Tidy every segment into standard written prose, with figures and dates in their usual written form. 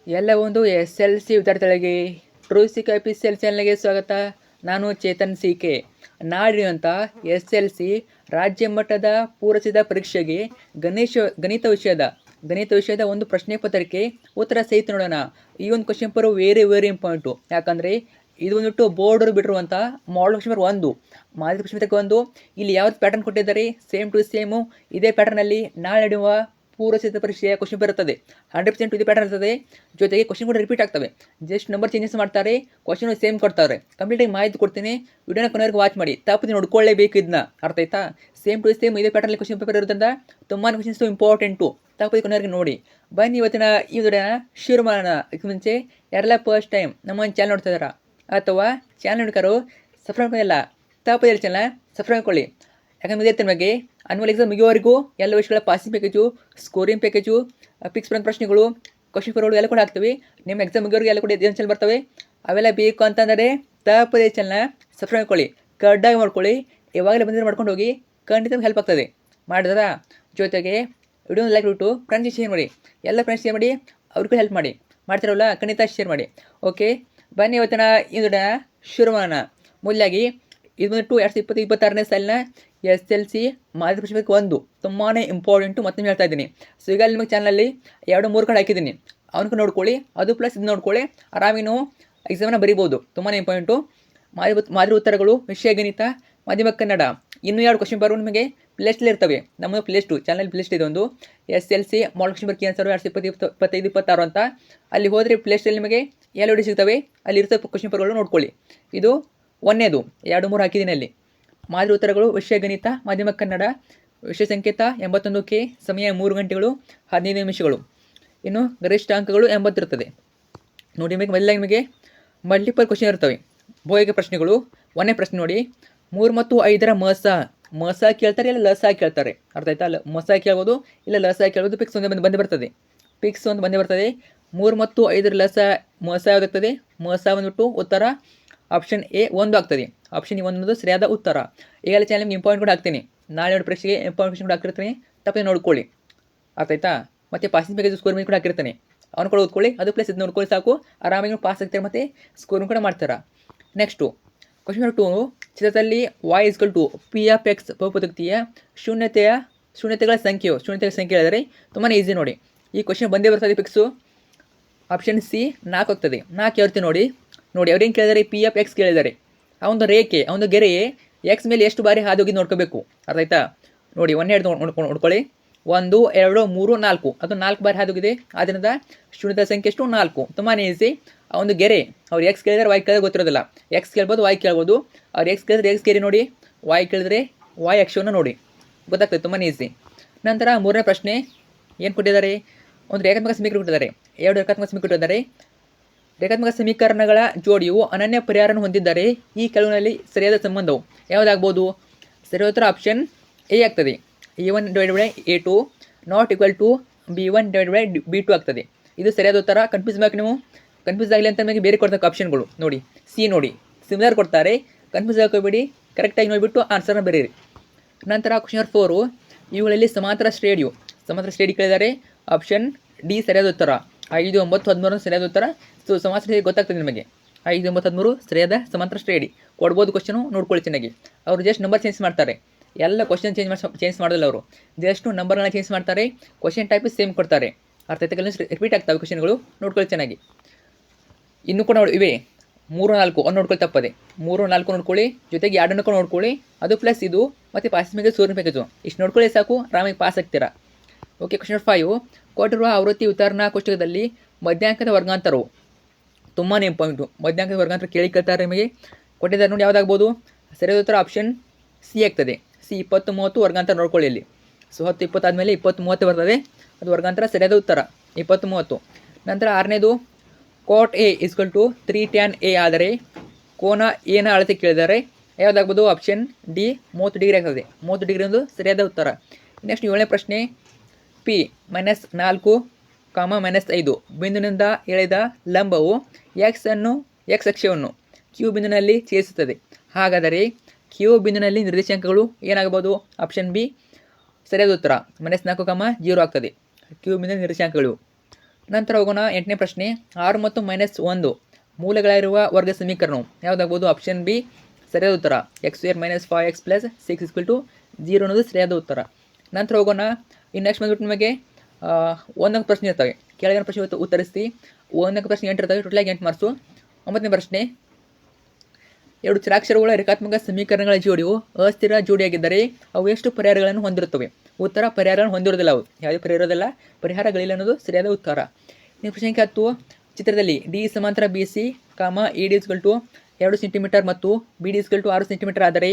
ಎಲ್ಲ ಒಂದು S L C ವಿದ್ಯಾರ್ಥಿಗಳಿಗೆ ಟ್ರೂ ಸಿ ಆಫೀಸಿಯಲ್ ಚಾನಲ್ಗೆ ಸ್ವಾಗತ. ನಾನು ಚೇತನ್ ಸಿ ಕೆ. ನಾಡಿರುವಂಥ ಎಸ್ ಎಲ್ ಸಿ ರಾಜ್ಯ ಮಟ್ಟದ ಪೂರೈಸಿದ ಪರೀಕ್ಷೆಗೆ ಗಣಿತ ವಿಷಯದ ಒಂದು ಪ್ರಶ್ನೆ ಪತ್ರಿಕೆ ಉತ್ತರ ಸಹಿತ ನೋಡೋಣ. ಈ ಒಂದು ಕ್ವಶನ್ ಪೇಪರ್ ವೆರಿ ಇಂಪಾರ್ಟೆಂಟು. ಯಾಕಂದರೆ ಇದು ಬಂದ್ಬಿಟ್ಟು ಬೋರ್ಡರ್ ಬಿಟ್ಟಿರುವಂಥ ಮಾಡಲ್ ಕ್ವಶನ್ ಪೇಪರ್ 1, ಮಾದರಿ ಕ್ವಶನ್ ಪೇಪರ್ 1. ಇಲ್ಲಿ ಯಾವ್ದು ಪ್ಯಾಟರ್ನ್ ಕೊಟ್ಟಿದ್ದಾರೆ, ಸೇಮ್ ಟು ಸೇಮು ಇದೇ ಪ್ಯಾಟರ್ನಲ್ಲಿ ನಾಳೆ ನಡೆಯುವ ಪೂರೈಸಿದ ಪರೀಕ್ಷೆಯ ಕ್ವಶನ್ ಬರುತ್ತದೆ. 100% ಇದು ಪ್ಯಾಟರ್ನ್ ಇರ್ತದೆ. ಜೊತೆಗೆ ಕ್ವಶನ್ ಕೂಡ ರಿಪೀಟ್ ಆಗ್ತವೆ. ಜಸ್ಟ್ ನಂಬರ್ ಚೇಂಜಸ್ ಮಾಡ್ತಾರೆ, ಕ್ವಶನ್ ಸೇಮ್ ಕೊಡ್ತಾರೆ. ಕಂಪ್ಲೀಟಾಗಿ ಮಾಹಿತಿ ಕೊಡ್ತೀನಿ, ವಿಡಿಯೋನ ಕೊನೆವರೆಗೂ ವಾಚ್ ಮಾಡಿ. ತಪ್ಪದೆ ನೋಡ್ಕೊಳ್ಳೇಬೇಕು ಇದನ್ನ, ಅರ್ಥ ಆಯ್ತಾ? ಸೇಮ್ ಟು ಸೇಮ್ ಇದೇ ಪ್ಯಾಟರ್ನಲ್ಲಿ ಕ್ವಶನ್ ಪೇಪರ್ ಇರೋದ್ರಿಂದ ತುಂಬಾ ಕ್ವಶನ್ಸ್ ಇಂಪಾರ್ಟೆಂಟು. ತಪ್ಪದೆ ಕೊನೆವರೆಗೂ ನೋಡಿ. ಬನ್ನಿ ಇವತ್ತಿನ ಈ ವಿಡಿಯೋನ ಶುರು ಮಾಡೋಣ. ಇದಕ್ಕೆ ಮುಂಚೆ ಯಾರೆಲ್ಲ ಫಸ್ಟ್ ಟೈಮ್ ನಮ್ಮ ಚಾನಲ್ ನೋಡ್ತಾ ಇದ್ದಾರಾ ಅಥವಾ ಚಾನಲ್ ನೋಡ್ಕಾರು ಸಬ್ಸ್ಕ್ರೈಬ್ ಮಾಡಿಲ್ಲ, ತಪ್ಪದೆ ಚಾನಲ್ ಸಬ್ಸ್ಕ್ರೈಬ್ ಮಾಡ್ಕೊಳ್ಳಿ. ಯಾಕಂದರೆ ವಿದ್ಯಾರ್ಥಿ ಬಗ್ಗೆ ಅನ್ವಲ್ ಎಕ್ಸಾಮ್ ಮುಗಿಯುವವರೆಗೂ ಎಲ್ಲ ವಿಷಯಗಳ passing package, scoring package, fix ಬಂದ ಪ್ರಶ್ನೆಗಳು, ಕ್ವಶನ್ ಪೇಪರ್ಗಳು ಎಲ್ಲ ಕೂಡ ಹಾಕ್ತೀವಿ. ನಿಮ್ಮ ಎಕ್ಸಾಮ್ ಮುಗಿಯೋರಿಗೆ ಎಲ್ಲ ಕೂಡ ಏನು ಚಾನಲ್ ಬರ್ತವೆ. ಅವೆಲ್ಲ ಬೇಕು ಅಂತಂದರೆ ತಪ್ಪದೇ ಚಾನಲ್ನ ಸಬ್ಸ್ಕ್ರೈಬ್ ಮಾಡ್ಕೊಳ್ಳಿ, ಕಡ್ಡಾಗಿ ಮಾಡ್ಕೊಳ್ಳಿ. ಯಾವಾಗಲೇ ಬಂದಿದ್ರೆ ಮಾಡ್ಕೊಂಡು ಹೋಗಿ, ಖಂಡಿತ ಹೆಲ್ಪ್ ಆಗ್ತದೆ. ಮಾಡಿದ್ರಾ? ಜೊತೆಗೆ ವಿಡಿಯೋನ ಲೈಕ್ ಬಿಟ್ಟು ಫ್ರೆಂಡ್ಸ್ ಶೇರ್ ಮಾಡಿ, ಎಲ್ಲ ಫ್ರೆಂಡ್ಸ್ ಶೇರ್ ಮಾಡಿ, ಅವ್ರಿಗೂ ಹೆಲ್ಪ್ ಮಾಡಿ. ಮಾಡ್ತಿರಲ್ಲ ಖಂಡಿತ ಶೇರ್ ಮಾಡಿ. ಓಕೆ, ಬನ್ನಿ ಇವತ್ತಿನ ಇದನ್ನ ಶುರು ಮಾಡೋಣ. ಮೊದಲಾಗಿ ಇದು ಬಂದ್ಬಿಟ್ಟು 2026ನೇ ಸಾಲಿನ ಎಸ್ ಎಲ್ ಸಿ ಮಾದರಿ ಪ್ರಶ್ನೆ 1 ತುಂಬಾ ಇಂಪಾರ್ಟೆಂಟು. ಮತ್ತೊಮ್ಮೆ ಹೇಳ್ತಾ ಇದ್ದೀನಿ. ಸೊ ಈಗ ನಿಮಗೆ ಚಾನಲಲ್ಲಿ 2-3 ಕಡೆ ಹಾಕಿದ್ದೀನಿ, ಅವನಿಗೂ ನೋಡ್ಕೊಳ್ಳಿ. ಅದು ಪ್ಲಸ್ ಇದು ನೋಡ್ಕೊಳ್ಳಿ, ಆರಾಮಿ ನೀವು ಎಕ್ಸಾಮನ್ನು ಬರೀಬೋದು. ತುಂಬಾ ಇಂಪಾರ್ಟೆಂಟು. ಮಾದರಿ ಉತ್ತರಗಳು, ವಿಷಯ ಗಣಿತ, ಮಾಧ್ಯಮ ಕನ್ನಡ, ಇನ್ನೂ 2 ಕ್ವಶನ್ ಪೇಪರ್ ನಿಮಗೆ ಪ್ಲೇಸ್ಟಲ್ಲಿ ಇರ್ತವೆ. ನಮ್ಮ ಪ್ಲೇಸ್ಟು ಚಾನಲ್ ಪ್ಲೇಸ್ಟ್ ಇದೆ ಒಂದು, S L C model question paper ಕ್ಯಾನ್ಸರ್ 2025-26 ಅಂತ. ಅಲ್ಲಿ ಹೋದರೆ ಪ್ಲೇಸ್ಟಲ್ಲಿ ನಿಮಗೆ ಎಲ್ಲ ವಿಡಿಯೋ ಸಿಗ್ತವೆ. ಅಲ್ಲಿ ಇರ್ತವೆ ಕ್ವಶನ್ ಪೇಪರ್ಗಳು ನೋಡ್ಕೊಳ್ಳಿ. ಇದು 1ನೇದು, 2-3 ಹಾಕಿದ್ದೀನಿ ಅಲ್ಲಿ. ಮಾದರಿ ಉತ್ತರಗಳು, ವಿಷಯ ಗಣಿತ, ಮಾಧ್ಯಮ ಕನ್ನಡ, ವಿಷಯ ಸಂಕೇತ 81K, ಸಮಯ 3 ಗಂಟೆಗಳು 15 ನಿಮಿಷಗಳು. ಇನ್ನು ಗರಿಷ್ಠ ಅಂಕಗಳು 80 ಇರ್ತದೆ. ನೋಡಿ, ನಿಮಗೆ ಮಲ್ಟಿಪಲ್ ಕ್ವಶನ್ ಇರ್ತವೆ. ಭೌಗೋಳಿಕ ಪ್ರಶ್ನೆಗಳು. 1ನೇ ಪ್ರಶ್ನೆ ನೋಡಿ, 3 ಮತ್ತು 5ರ ಮಸ ಕೇಳ್ತಾರೆ, ಇಲ್ಲ ಲಸ ಕೇಳ್ತಾರೆ. ಅರ್ಥ ಆಯ್ತಾ? ಮಸ ಕೇಳ್ಬೋದು, ಇಲ್ಲ ಲಸ ಕೇಳ್ಬೋದು. ಪಿಕ್ಸ್ ಒಂದು ಬಂದೇ ಬರ್ತದೆ. 3 ಮತ್ತು 5ರ ಮಸ ಯಾವುದಾಗ್ತದೆ? ಮಸ ಬಂದ್ಬಿಟ್ಟು ಉತ್ತರ ಆಪ್ಷನ್ ಎ 1 ಆಗ್ತದೆ. ಆಪ್ಷನ್ ಎ 1 ಸರಿಯಾದ ಉತ್ತರ. ಈಗಲೇ ಚಾನಲ್ ನಿಮ್ಗೆ ಇಂಪಾರ್ಟೆಂಟ್ ಕೂಡ ಹಾಕ್ತೀನಿ. ನಾಳೆ ಪರೀಕ್ಷೆಗೆ ಇಂಪಾರ್ಟೆಂಟ್ ಕೂಡ ಹಾಕಿರ್ತೀನಿ, ತಪ್ಪದೆ ನೋಡ್ಕೊಳ್ಳಿ. ಅರ್ಥ ಆಯ್ತಾ? ಮತ್ತು ಪಾಸಿಂಗ್ ಪ್ಯಾಕೇಜ್ ಸ್ಕೋರ್ ಕೂಡ ಹಾಕಿರ್ತೀನಿ, ಅವ್ನು ಕೂಡ ಓದ್ಕೊಳ್ಳಿ. ಅದು ಪ್ಲಸ್ ಇದು ನೋಡ್ಕೊಳ್ಳಿ ಸಾಕು, ಆರಾಮಾಗಿ ಪಾಸ್ ಆಗ್ತಾರೆ ಮತ್ತು ಸ್ಕೋರಿಂಗ್ ಕೂಡ ಮಾಡ್ತಾರೆ. ನೆಕ್ಸ್ಟು ಕ್ವಶನ್ ನಂಬರ್ 2, ಚಿತ್ರದಲ್ಲಿ y p(x) ಬಹುಪದೋಕ್ತಿಯ ಶೂನ್ಯತೆಗಳ ಸಂಖ್ಯೆ ಹೇಳಿದರೆ ತುಂಬಾ ಈಸಿ. ನೋಡಿ, ಈ ಕ್ವಶನ್ ಬಂದೇ ಬರ್ತದೆ. ಫಿಕ್ಸು ಆಪ್ಷನ್ ಸಿ 4 ಆಗ್ತದೆ. 4 ಹೇಳ್ತೀನಿ ನೋಡಿ. ಅವ್ರೇನು ಕೇಳಿದ್ದಾರೆ? p(x) ಕೇಳಿದ್ದಾರೆ. ಆ ಒಂದು ರೇಖೆ, ಆ ಒಂದು ಗೆರೆ ಎಕ್ಸ್ ಮೇಲೆ ಎಷ್ಟು ಬಾರಿ ಹಾದೋಗಿ ನೋಡ್ಕೋಬೇಕು. ಅರ್ಥ ಆಯ್ತಾ? ನೋಡಿ, 1 ನೋಡ್ಕೊಳ್ಳಿ. 1 2 3 4, ಅದು 4 ಬಾರಿ ಹಾದೋಗಿದೆ. ಆದ್ದರಿಂದ ಶೂನ್ಯತೆಗಳ ಸಂಖ್ಯೆ ಎಷ್ಟು? 4. ತುಂಬಾ ಈಸಿ. ಆ ಒಂದು ಗೆರೆ ಅವ್ರು ಎಕ್ಸ್ ಕೇಳಿದ್ರೆ ವೈ ಕೇಳಿದ್ರೆ ಗೊತ್ತಿರೋದಿಲ್ಲ. ಎಕ್ಸ್ ಕೇಳ್ಬೋದು, ವೈ ಕೇಳ್ಬೋದು. ಅವ್ರು ಎಕ್ಸ್ ಕೇಳಿದ್ರೆ ಎಕ್ಸ್ ಗೆರೆ ನೋಡಿ, ವೈ ಕೇಳಿದ್ರೆ ವೈ ಅಕ್ಷವನ್ನು ನೋಡಿ, ಗೊತ್ತಾಗ್ತದೆ. ತುಂಬಾ ಈಸಿ. ನಂತರ 3ನೇ ಪ್ರಶ್ನೆ ಏನು ಕೊಟ್ಟಿದ್ದಾರೆ? ಒಂದು ರೇಖಾತ್ಮಕ ಸಮೀಕರಣ ಕೊಟ್ಟಿದ್ದಾರೆ. 2 ರೇಖಾತ್ಮಕ ಸಮೀಕರಣ ಕೊಟ್ಟಿದ್ದಾರೆ. ರೇಖಾತ್ಮಕ ಸಮೀಕರಣಗಳ ಜೋಡಿಯು ಅನನ್ಯ ಪರಿಹಾರವನ್ನು ಹೊಂದಿದ್ದರೆ ಈ ಕೆಳಗಿನಲ್ಲಿ ಸರಿಯಾದ ಸಂಬಂಧವು ಯಾವುದಾಗ್ಬೋದು? ಸರಿಯಾದ ಉತ್ತರ ಆಪ್ಷನ್ ಎ ಆಗ್ತದೆ. a1/a2 not equal to b1/b2 ಆಗ್ತದೆ. ಇದು ಸರಿಯಾದ ಉತ್ತರ. ಕನ್ಫ್ಯೂಸ್ ಬೇಕು ನೀವು. ಕನ್ಫ್ಯೂಸ್ ಆಗಲಿ ಅಂತ ನಮಗೆ ಬೇರೆ ಕೊಡ್ತಕ್ಕ ಆಪ್ಷನ್ಗಳು ನೋಡಿ. ಸಿ ನೋಡಿ, ಸಿಮಿಲರ್ ಕೊಡ್ತಾರೆ, ಕನ್ಫ್ಯೂಸ್ ಹಾಕೋಬೇಡಿ. ಕರೆಕ್ಟಾಗಿ ನೋಡಿಬಿಟ್ಟು ಆನ್ಸರ್ನ ಬರೀರಿ. ನಂತರ ಕ್ವಶನ್ ನಂಬರ್ 4, ಇವುಗಳಲ್ಲಿ ಸಮಾಂತರ ಶ್ರೇಣಿ ಕೇಳಿದ್ದಾರೆ. ಆಪ್ಷನ್ ಡಿ ಸರಿಯಾದ ಉತ್ತರ. 5 9 13 ಸರಿಯಾದ ಉತ್ತರ. ಸೊ ಸಮಾಂತರ ಶ್ರೇಣಿ ಗೊತ್ತಾಗ್ತದೆ ನಿಮಗೆ. 5 9 13 ಸರಿಯಾದ ಸಮಾಂತರ ಶ್ರೇಣಿ ಕೊಡ್ಬೋದು. ಕ್ವಶನು ನೋಡ್ಕೊಳ್ಳಿ ಚೆನ್ನಾಗಿ. ಅವರು ಜಸ್ಟ್ ನಂಬರ್ ಚೇಂಜ್ ಮಾಡ್ತಾರೆ. ಎಲ್ಲ ಕ್ವಶನ್ ಚೇಂಜ್ ಮಾಡೋದಿಲ್ಲ ಅವರು, ಜಸ್ಟ್ ನಂಬರ್ಗಳನ್ನ ಚೇಂಜ್ ಮಾಡ್ತಾರೆ. ಕ್ವಶನ್ ಟೈಪ್ ಸೇಮ್ ಕೊಡ್ತಾರೆ. ಅರ್ಥ ಆಯ್ತಾ? ರಿಪೀಟ್ ಆಗ್ತವೆ ಕ್ವಶನ್ಗಳು, ನೋಡ್ಕೊಳ್ಳಿ ಚೆನ್ನಾಗಿ. ಇನ್ನೂ ಕೂಡ ಇವೆ 3 4 ಒಂದು ನೋಡ್ಕೊಳ್ಳಿ, ತಪ್ಪದೆ 3 4 ನೋಡ್ಕೊಳ್ಳಿ. ಜೊತೆಗೆ 2 ನೋಡ್ಕೊಳ್ಳಿ, ಅದು ಪ್ಲಸ್ ಇದು ಮತ್ತು ಪಾಸಿಂಗ್ ಪ್ಯಾಕೇಜ್ ಸೂರ್ಯ ಪ್ಯಾಕೇಜು. ಇಷ್ಟು ನೋಡ್ಕೊಳ್ಳಿ ಸಾಕು, ಆರಾಮಾಗಿ ಪಾಸ್ ಆಗ್ತೀರಾ. ಓಕೆ, ಕ್ವಶನ್ ನಂಬರ್ 5, ಕೊಟ್ಟಿರುವ ಆವೃತ್ತಿ ವಿತರಣಾ ಕೋಷ್ಟಕದಲ್ಲಿ ಮಧ್ಯಾಂಕದ ವರ್ಗಾಂತರವು ತುಂಬಾ ಇಂಪಾರ್ಟೆಂಟು. ಮಧ್ಯಾಂಕದ ವರ್ಗಾಂತರ ಕೇಳ್ತಾರೆ ನಿಮಗೆ, ಕೊಟ್ಟಿದ್ದಾರೆ ನೋಡಿ. ಯಾವುದಾಗ್ಬೋದು? ಸರಿಯಾದ ಉತ್ತರ ಆಪ್ಷನ್ ಸಿ ಆಗ್ತದೆ. ಸಿ 20 30 ವರ್ಗಾಂತರ ನೋಡ್ಕೊಳ್ಳಿ ಇಲ್ಲಿ. ಸೊ 10 20 ಆದಮೇಲೆ 20 30 ಬರ್ತದೆ, ಅದು ವರ್ಗಾಂತರ ಸರಿಯಾದ ಉತ್ತರ 20 30. ನಂತರ 6ನೇದು, ಕಾಟ್ ಎ = 3 tan a ಆದರೆ ಕೋನ ಎನ ಅಳತೆ ಕೇಳಿದ್ದಾರೆ. ಯಾವುದಾಗ್ಬೋದು? ಆಪ್ಷನ್ ಡಿ 30 ಡಿಗ್ರಿ ಆಗ್ತದೆ. 30 ಡಿಗ್ರಿ ಒಂದು ಸರಿಯಾದ ಉತ್ತರ. ನೆಕ್ಸ್ಟ್ 7ನೇ ಪ್ರಶ್ನೆ, ಪಿ -4, -5 ಬಿಂದುವಿನಿಂದ ಎಳೆದ ಲಂಬವು ಎಕ್ಸ್ ಅಕ್ಷವನ್ನು ಕ್ಯೂ ಬಿಂದುವಿನಲ್ಲಿ ಛೇದಿಸುತ್ತದೆ. ಹಾಗಾದರೆ ಕ್ಯೂ ಬಿಂದುವಿನಲ್ಲಿ ನಿರ್ದೇಶಾಂಕಗಳು ಏನಾಗಬಹುದು? ಆಪ್ಷನ್ ಬಿ ಸರಿಯಾದ ಉತ್ತರ. -4, 0 ಆಗ್ತದೆ ಕ್ಯೂ ಬಿಂದುವಿನ ನಿರ್ದೇಶಾಂಕಗಳು. ನಂತರ ಹೋಗೋಣ 8ನೇ ಪ್ರಶ್ನೆ. 6 ಮತ್ತು -1 ಮೂಲಗಳಿರುವ ವರ್ಗ ಸಮೀಕರಣವು ಯಾವುದಾಗ್ಬೋದು? ಆಪ್ಷನ್ ಬಿ ಸರಿಯಾದ ಉತ್ತರ. x² - 5x + 6 = 0 ಅನ್ನೋದು ಸರಿಯಾದ ಉತ್ತರ. ನಂತರ ಹೋಗೋಣ. ಇನ್ನು ನೆಕ್ಸ್ಟ್ ಬಂದ್ಬಿಟ್ಟು ನಿಮಗೆ ಒಂದೊಂದು ಪ್ರಶ್ನೆ ಇರ್ತವೆ. ಕೆಳಗಿನ ಪ್ರಶ್ನೆ ಉತ್ತರಿಸಿ. ಒಂದೊಂದು ಪ್ರಶ್ನೆ 8 ಇರ್ತವೆ. ಟೋಟಲಾಗಿ 8 ಮಾರ್ಕ್ಸು. 9ನೇ ಪ್ರಶ್ನೆ. 2 ಚರಾಕ್ಷರಗಳ ರೇಖಾತ್ಮಕ ಸಮೀಕರಣಗಳ ಜೋಡಿಯು ಅಸ್ಥಿರ ಜೋಡಿಯಾಗಿದ್ದರೆ ಅವು ಎಷ್ಟು ಪರಿಹಾರಗಳನ್ನು ಹೊಂದಿರುತ್ತವೆ? ಉತ್ತರ ಪರಿಹಾರಗಳನ್ನು ಹೊಂದಿರೋದಿಲ್ಲ. ಅವು ಯಾವುದೇ ಪರಿಹಾರ ಇರೋದಿಲ್ಲ, ಪರಿಹಾರಗಳಿಲ್ಲ ಅನ್ನೋದು ಸರಿಯಾದ ಉತ್ತರ. ಇನ್ನು ಪ್ರಶ್ನೆ 10. ಚಿತ್ರದಲ್ಲಿ ಡಿ ಸಮಾಂತರ B C, A D = 2 centimetre ಮತ್ತು ಬಿ ಡಿ = 6 ಸೆಂಟಿಮೀಟರ್ ಆದರೆ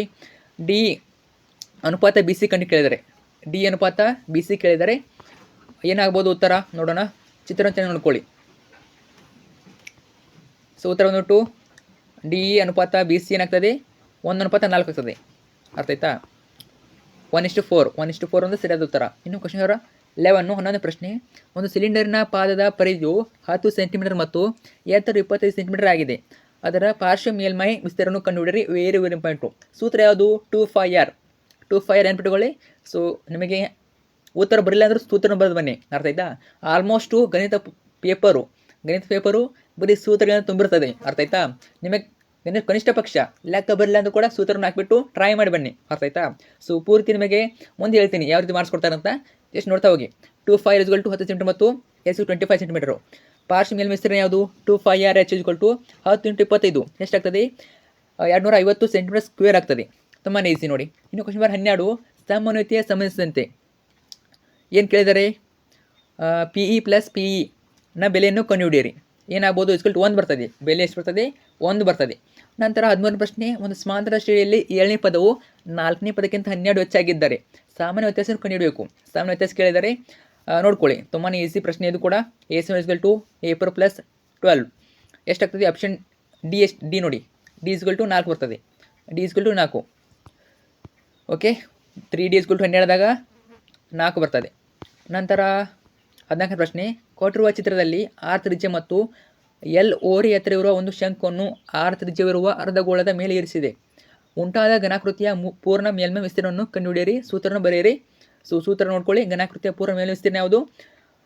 ಡಿ ಅನುಪಾತ ಬಿ ಸಿ ಕಂಡು ಕೇಳಿದರೆ ಏನಾಗ್ಬೋದು ಉತ್ತರ? ನೋಡೋಣ. ಚಿತ್ರವನ್ನು ಚೆನ್ನಾಗಿ ನೋಡ್ಕೊಳ್ಳಿ. ಸೊ ಉತ್ತರ ಬಂದ್ಬಿಟ್ಟು ಡಿ ಅನುಪಾತ ಬಿ ಸಿ ಏನಾಗ್ತದೆ? 1:4 ಆಗ್ತದೆ. ಅರ್ಥ ಆಯ್ತಾ? 1:4 ಒಂದು ಸರಿಯಾದ ಉತ್ತರ. ಇನ್ನು ಕ್ವಶನ್ 11. 11ನೇ ಪ್ರಶ್ನೆ. ಒಂದು ಸಿಲಿಂಡರ್ನ ಪಾದದ ಪರಿಧಿಯು 10 ಸೆಂಟಿಮೀಟರ್ ಮತ್ತು ಎತ್ತರ 25 ಸೆಂಟಿಮೀಟರ್ ಆಗಿದೆ. ಅದರ ಪಾರ್ಶ್ವ ಮೇಲ್ಮೈ ವಿಸ್ತೀರ್ಣವನ್ನು ಕಂಡುಹಿಡಿಯಿರಿ. Very important. ಸೂತ್ರ ಯಾವುದು? 2πr ನೆನ್ಪಿಟ್ಕೊಳ್ಳಿ. ಸೊ ನಿಮಗೆ ಉತ್ತರ ಬರಲಿಲ್ಲ ಅಂದ್ರೆ ಸೂತ್ರನ ಬರೆದು ಬನ್ನಿ. ಅರ್ಥ ಆಯ್ತಾ? ಆಲ್ಮೋಸ್ಟು ಗಣಿತ ಪೇಪರು ಬರೀ ಸೂತ್ರಗಳನ್ನು ತುಂಬಿರ್ತದೆ. ಅರ್ಥ ಆಯ್ತಾ? ನಿಮಗೆ ಕನಿಷ್ಠ ಪಕ್ಷ ಲೆಕ್ಕ ಬರಲಿಲ್ಲ ಅಂದ್ರೂ ಕೂಡ ಸೂತ್ರನ ಹಾಕ್ಬಿಟ್ಟು ಟ್ರೈ ಮಾಡಿ ಬನ್ನಿ. ಅರ್ಥ ಆಯ್ತಾ? ಸೊ ಪೂರ್ತಿ ನಿಮಗೆ ಮುಂದೆ ಹೇಳ್ತೀನಿ ಯಾವ ರೀತಿ ಮಾಡಿಸ್ಕೊಡ್ತಾರೆ ಅಂತ. ಜಸ್ಟ್ ನೋಡ್ತಾ ಹೋಗಿ. 2πr = 10 ಸೆಂಟಿಮೀಟರ್ ಮತ್ತು s 25 ಸೆಂಟಿಮೀಟರು. ಪಾರ್ಶ್ವ ಮೇಲ್ಮೈ ವಿಸ್ತೀರ್ಣ ಯಾವುದು? 2πr h = 10 × 25 ಎಷ್ಟಾಗ್ತದೆ? 250 ಸೆಂಟಿಮೀಟರ್ ಸ್ಕ್ವೇರ್ ಆಗ್ತದೆ. ತುಂಬಾ ಈಸಿ ನೋಡಿ. ಇನ್ನು ಕ್ವಶನ್ 12. ಸಮನ್ವಯತೆಯ ಸಂಬಂಧಿಸಿದಂತೆ ಏನು ಕೇಳಿದ್ದಾರೆ? PE + PE ನ ಬೆಲೆಯನ್ನು ಕಂಡುಹಿಡಿಯಿರಿ. ಏನಾಗ್ಬೋದು? = 1 ಬರ್ತದೆ. ಬೆಲೆ ಎಷ್ಟು ಬರ್ತದೆ? 1 ಬರ್ತದೆ. ನಂತರ 13ನೇ ಪ್ರಶ್ನೆ. ಒಂದು ಸಮಾಂತರ ಶ್ರೇಣಿಯಲ್ಲಿ 7ನೇ ಪದವು 4ನೇ ಪದಕ್ಕಿಂತ 12 ಹೆಚ್ಚಾಗಿದ್ದರೆ ಸಾಮಾನ್ಯ ವ್ಯತ್ಯಾಸವನ್ನು ಕಂಡುಹಿಡಬೇಕು. ಸಾಮಾನ್ಯ ವ್ಯತ್ಯಾಸ ಕೇಳಿದರೆ ನೋಡ್ಕೊಳ್ಳಿ. ತುಂಬಾ ಈಸಿ ಪ್ರಶ್ನೆ ಇದು ಕೂಡ. A7 = A4 + 12 ಎಷ್ಟಾಗ್ತದೆ? ಆಪ್ಷನ್ ಡಿ ನೋಡಿ. D = 4 ಬರ್ತದೆ. D = 4. ಓಕೆ. 3D = 12 ಆದಾಗ 4 ಬರ್ತದೆ. ನಂತರ 14ನೇ ಪ್ರಶ್ನೆ. ಕೊಟ್ಟಿರುವ ಚಿತ್ರದಲ್ಲಿ ಆರ್ ತ್ರಿಜ್ಯ ಮತ್ತು ಎಲ್ ಓರಿ ಎತ್ತರವಿರುವ ಒಂದು ಶಂಕುವನ್ನು ಆರ್ ತ್ರಿಜ್ಯವಿರುವ ಅರ್ಧಗೋಳದ ಮೇಲೆ ಇರಿಸಿದೆ. ಉಂಟಾದ ಘನಾಕೃತಿಯ ಪೂರ್ಣ ಮೇಲ್ಮೈ ವಿಸ್ತೀರ್ಣವನ್ನು ಕಂಡುಹಿಡಿಯಿರಿ. ಸೂತ್ರನ ಬರೆಯಿರಿ. ಸೊ ಸೂತ್ರ ನೋಡ್ಕೊಳ್ಳಿ. ಘನಾಕೃತಿಯ ಪೂರ್ಣ ಮೇಲ್ಮೈ ವಿಸ್ತೀರ್ಣ ಯಾವುದು?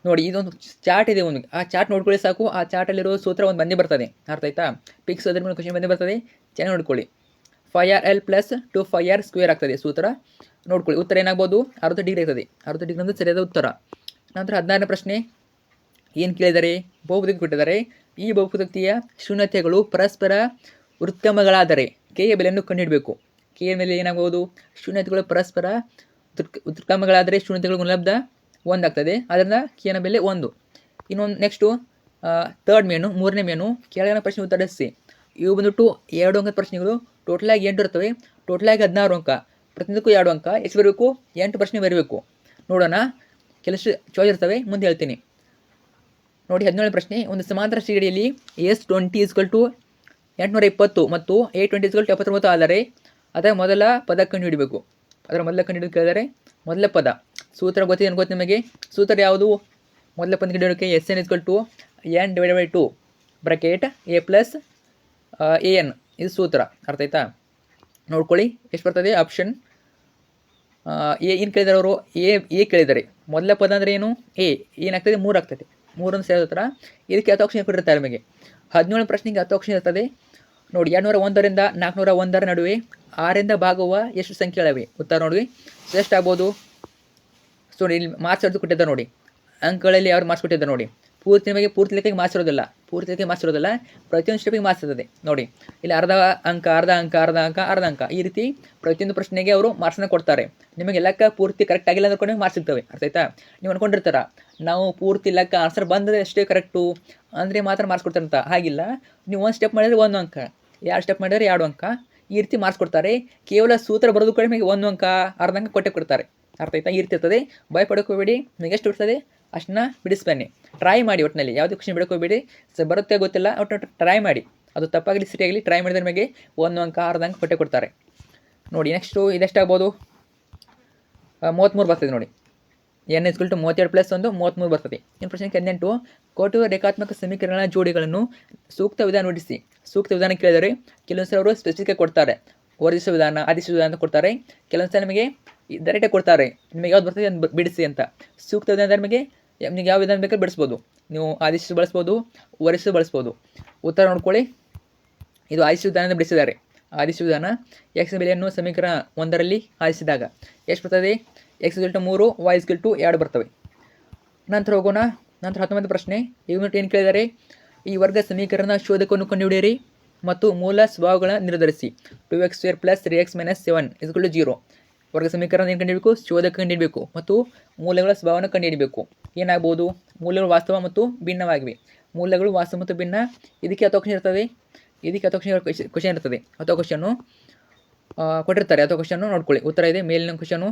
ನೋಡಿ, ಇದೊಂದು ಚಾರ್ಟ್ ಇದೆ. ಒಂದು ಆ ಚಾರ್ಟ್ ನೋಡ್ಕೊಳ್ಳಿ ಸಾಕು. ಆ ಚಾರ್ಟಲ್ಲಿರೋ ಸೂತ್ರ ಒಂದು ಬಂದೇ ಬರ್ತದೆ. ಅರ್ಥ ಆಯ್ತಾ? ಪಿಕ್ಸ್ ಅದ್ರ ಮೇಲೆ ಕ್ವಶನ್ ಬಂದೇ ಬರ್ತದೆ. ಚೆನ್ನಾಗಿ ನೋಡ್ಕೊಳ್ಳಿ. 5rl + 2πr² ಆಗ್ತದೆ ಸೂತ್ರ. ನೋಡ್ಕೊಳ್ಳಿ. ಉತ್ತರ ಏನಾಗ್ಬೋದು? 60 ಡಿಗ್ರಿ ಆಗ್ತದೆ. 60 ಡಿಗ್ರಿ ಅಂದ್ರೆ ಸರಿಯಾದ ಉತ್ತರ. ನಂತರ 16ನೇ ಪ್ರಶ್ನೆ. ಏನು ಕೇಳಿದ್ದಾರೆ? ಬಹುಪದಕ್ಕೆ ಕೊಟ್ಟಿದ್ದಾರೆ. ಈ ಬಹುಪದೀಯ ಶೂನ್ಯತೆಗಳು ಪರಸ್ಪರ ಉತ್ಕ್ರಮಗಳಾದರೆ ಕೆ ಯ ಬೆಲೆಯನ್ನು ಕಂಡುಹಿಡಬೇಕು. ಕೆ ಯ ಮೇಲೆ ಏನಾಗಬಹುದು? ಶೂನ್ಯತೆಗಳು ಪರಸ್ಪರ ಉತ್ಕ್ರಮಗಳಾದರೆ ಶೂನ್ಯತೆಗಳು ಗುಣಲಬ್ಧ 1 ಆಗ್ತದೆ. ಅದರಿಂದ ಕೆ ನ ಬೆಲೆ 1. ಇನ್ನೊಂದು ನೆಕ್ಸ್ಟು ಮೂರನೇ ಮೇನು ಕೆಳಗಿನ ಪ್ರಶ್ನೆ ಉತ್ತರಿಸಿ. ಇವು ಬಂದ್ಬಿಟ್ಟು 2 ಅಂಕದ ಪ್ರಶ್ನೆಗಳು. ಟೋಟಲಾಗಿ 8 ಇರ್ತವೆ. ಟೋಟಲಾಗಿ 16 ಅಂಕ. ಪ್ರತಿಯೊಂದಕ್ಕೂ 2 ಅಂಕ. ಎಷ್ಟು ಬರಬೇಕು? 8 ಪ್ರಶ್ನೆ ಬರಬೇಕು. ನೋಡೋಣ. ಕೆಲಸ ಚಾಯ್ಸ್ ಇರ್ತವೆ, ಮುಂದೆ ಹೇಳ್ತೀನಿ ನೋಡಿ. 17ನೇ ಪ್ರಶ್ನೆ. ಒಂದು ಸಮಾಂತರ ಶ್ರೇಣಿಯಲ್ಲಿ S20 = 820 ಮತ್ತು A20 = 79 ಆದರೆ ಅದರ ಮೊದಲ ಪದ ಕಂಡುಹಿಡಬೇಕು. ಅದರ ಮೊದಲ ಕಂಡುಹಿಡಿದು ಕೇಳಿದರೆ ಮೊದಲ ಪದ ಸೂತ್ರ ಗೊತ್ತಿದೆ ಅನ್ಕೋತೀನಿ ನಿಮಗೆ. ಸೂತ್ರ ಯಾವುದು? ಮೊದಲ ಪದ ಕಂಡುಹಿಡೋಕ್ಕೆ SN = n/2 bracket A + AN ಇದು ಸೂತ್ರ. ಅರ್ಥ ಆಯ್ತಾ? ನೋಡ್ಕೊಳ್ಳಿ ಎಷ್ಟು ಬರ್ತದೆ. ಆಪ್ಷನ್ ಏನು ಕೇಳಿದ್ದಾರೆ ಅವರು? ಎ ಕೇಳಿದ್ದಾರೆ. ಮೊದಲ ಪದ ಅಂದರೆ ಏನು? ಏನಾಗ್ತದೆ? 3 ಆಗ್ತದೆ. 3 ಅಂತ ಸರಿಯಾದ ಉತ್ತರ. ಇದಕ್ಕೆ 10 ಆಪ್ಷನ್ ಕೊಟ್ಟಿರ್ತಾರೆ ನಿಮಗೆ. 17ನೇ ಪ್ರಶ್ನೆಗೆ 10 ಆಪ್ಷನ್ ಇರ್ತದೆ ನೋಡಿ. 201ರಿಂದ 401 ನಡುವೆ 6ರಿಂದ ಭಾಗವ ಎಷ್ಟು ಸಂಖ್ಯೆಗಳಿವೆ? ಉತ್ತರ ನೋಡಿ. ಸೊ ಎಷ್ಟಾಗ್ಬೋದು? ಸೊ ಇಲ್ಲಿ ಮಾರ್ಕ್ಸ್ ಹಿಡಿದು ಕೊಟ್ಟಿದ್ದಾರೆ ನೋಡಿ. ಅಂಕಗಳಲ್ಲಿ ಯಾರು ಮಾರ್ಕ್ಸ್ ಕೊಟ್ಟಿದ್ದಾರೆ ನೋಡಿ. ಪೂರ್ತಿ ಲೆಕ್ಕಕ್ಕೆ ಮಾರ್ಕ್ಸ್ ಇರೋದಿಲ್ಲ. ಪ್ರತಿಯೊಂದು ಸ್ಟೆಪ್ಪಿಗೆ ಮಾರ್ಕ್ಸ್ ಇರ್ತದೆ ನೋಡಿ. ಇಲ್ಲಿ ಅರ್ಧ ಅಂಕ ಈ ರೀತಿ ಪ್ರತಿಯೊಂದು ಪ್ರಶ್ನೆಗೆ ಅವರು ಮಾರ್ಕ್ಸನ್ನು ಕೊಡ್ತಾರೆ. ನಿಮಗೆ ಲೆಕ್ಕ ಪೂರ್ತಿ ಕರೆಕ್ಟ್ ಆಗಿಲ್ಲ ಅಂದ್ಕೊಂಡು ಮಾರ್ಕ್ಸ್ ಸಿಗ್ತವೆ. ಅರ್ಥ ಆಯ್ತಾ? ನೀವು ಅನ್ಕೊಂಡಿರ್ತಾರ ನಾವು ಪೂರ್ತಿ ಲೆಕ್ಕ ಆನ್ಸರ್ ಬಂದರೆ ಅಷ್ಟೇ ಕರೆಕ್ಟು ಅಂದರೆ ಮಾತ್ರ ಮಾರ್ಕ್ಸ್ ಕೊಡ್ತಾರೆ ಅಂತ. ಹಾಗಿಲ್ಲ. ನೀವು 1 ಸ್ಟೆಪ್ ಮಾಡಿದರೆ 1 ಅಂಕ, 2 ಸ್ಟೆಪ್ ಮಾಡಿದರೆ 2 ಅಂಕ, ಈ ರೀತಿ ಮಾರ್ಕ್ಸ್ ಕೊಡ್ತಾರೆ. ಕೇವಲ ಸೂತ್ರ ಬರೋದು ಕೂಡ ನಿಮಗೆ 1 ಅಂಕ, ಅರ್ಧ ಅಂಕ ಕೊಡ್ತಾರೆ. ಅರ್ಥ ಆಯ್ತಾ? ಈ ರೀತಿ ಇರ್ತದೆ. ಭಯ ಪಡ್ಕೋಬೇಡಿ. ನಿಮಗೆ ಎಷ್ಟು ಇರ್ತದೆ ಅಷ್ಟನ್ನ ಬಿಡಿಸ್ಬನ್ನಿ. ಟ್ರೈ ಮಾಡಿ. ಒಟ್ಟಿನಲ್ಲಿ ಯಾವುದೇ ಕ್ವಶನ್ ಬಿಡ್ಕೋಬೇಡಿ. ಸೊ ಬರುತ್ತೆ ಗೊತ್ತಿಲ್ಲ, ಒಟ್ಟು ಟ್ರೈ ಮಾಡಿ. ಅದು ತಪ್ಪಾಗಲಿ ಸರಿಯಾಗಲಿ ಟ್ರೈ ಮಾಡಿದ್ರೆ ನಿಮಗೆ 1 ಅಂಕ, ಅರ್ಧ ಅಂಕ ಕೊಡ್ತಾರೆ ನೋಡಿ. ನೆಕ್ಸ್ಟು ಇದೆಷ್ಟಾಗ್ಬೋದು? 33 ಬರ್ತದೆ ನೋಡಿ. n = 32 + 1 33 ಬರ್ತದೆ. ಇನ್ನು ಪ್ರಶ್ನೆ 18. ಕೊಟ್ಟಿರುವ ರೇಖಾತ್ಮಕ ಸಮೀಕರಣಗಳ ಜೋಡಿಗಳನ್ನು ಸೂಕ್ತ ವಿಧಾನ ನುಡಿಸಿ. ಸೂಕ್ತ ವಿಧಾನ ಕೇಳಿದರೆ ಕೆಲವೊಂದು ಸಲ ಅವರು ಸ್ಪೆಸಿಫಿಕ್ ಕೊಡ್ತಾರೆ. ವರ್ಧಿಸುವ ವಿಧಾನ, ಆದೇಶ ವಿಧಾನ ಅಂತ ಕೊಡ್ತಾರೆ. ಕೆಲವೊಂದು ಸಲ ನಿಮಗೆ ಡೈರೆಕ್ಟಾಗಿ ಕೊಡ್ತಾರೆ. ನಿಮಗೆ ಯಾವ್ದು ಬರ್ತದೆ ಅದನ್ನು ಬಿಡಿಸಿ ಅಂತ. ಸೂಕ್ತ ವಿಧಾನ ನಿಮಗೆ ಯಾವ ವಿಧಾನ ಬೇಕಾದ್ರೆ ಬಿಡಿಸ್ಬೋದು. ನೀವು ಆದೇಶ ಬಳಸ್ಬೋದು, ವರಿಷ್ಠ ಬಳಸ್ಬೋದು. ಉತ್ತರ ನೋಡ್ಕೊಳ್ಳಿ. ಇದು ಆದೇಶ ವಿಧಾನದಿಂದ ಬಿಡಿಸಿದ್ದಾರೆ. ಆದೇಶ ವಿಧಾನ ಎಕ್ಸ್ ಬೆಲೆಯನ್ನು ಸಮೀಕರಣ 1ರಲ್ಲಿ ಆದೇಶಿಸಿದಾಗ ಎಷ್ಟು ಬರ್ತದೆ? ಎಕ್ಸ್ = 3, ವೈ = 2 ಬರ್ತವೆ. ನಂತರ ಹೋಗೋಣ. ನಂತರ 19ನೇ ಪ್ರಶ್ನೆ. ಯೂನಿಟ್ ಏನು ಕೇಳಿದ್ದಾರೆ? ಈ ವರ್ಗ ಸಮೀಕರಣ ಶೋಧಕವನ್ನು ಕಂಡುಹಿಡಿಯಿರಿ ಮತ್ತು ಮೂಲ ಸ್ವಭಾವಗಳ ನಿರ್ಧರಿಸಿ. 2x² + 3x - 7 = 0. ವರ್ಗ ಸಮೀಕರಣ ಏನು ಕಂಡುಹಿಡಬೇಕು? ಶೋಧಕ ಕಂಡುಹಿಡಬೇಕು ಮತ್ತು ಮೂಲಗಳ ಸ್ವಭಾವವನ್ನು ಕಂಡುಹಿಡಬೇಕು. ಏನಾಗ್ಬೋದು? ಮೂಲಗಳು ವಾಸ್ತವ ಮತ್ತು ಭಿನ್ನವಾಗಿವೆ. ಮೂಲಗಳು ವಾಸ್ತವ ಮತ್ತು ಭಿನ್ನ. ಇದಕ್ಕೆ ಅಥವಾ ಕ್ವಶನ್ ಇರ್ತದೆ. ಇದಕ್ಕೆ ಅಥವಾ ಕ್ವಶನ್ ಇರ್ತದೆ. ಅಥವಾ ಕ್ವಶನ್ನು ಕೊಟ್ಟಿರ್ತಾರೆ. ಅಥವಾ ಕ್ವಶನ್ನು ನೋಡ್ಕೊಳ್ಳಿ. ಉತ್ತರ ಇದೆ ಮೇಲಿನ ಕ್ವಶನು.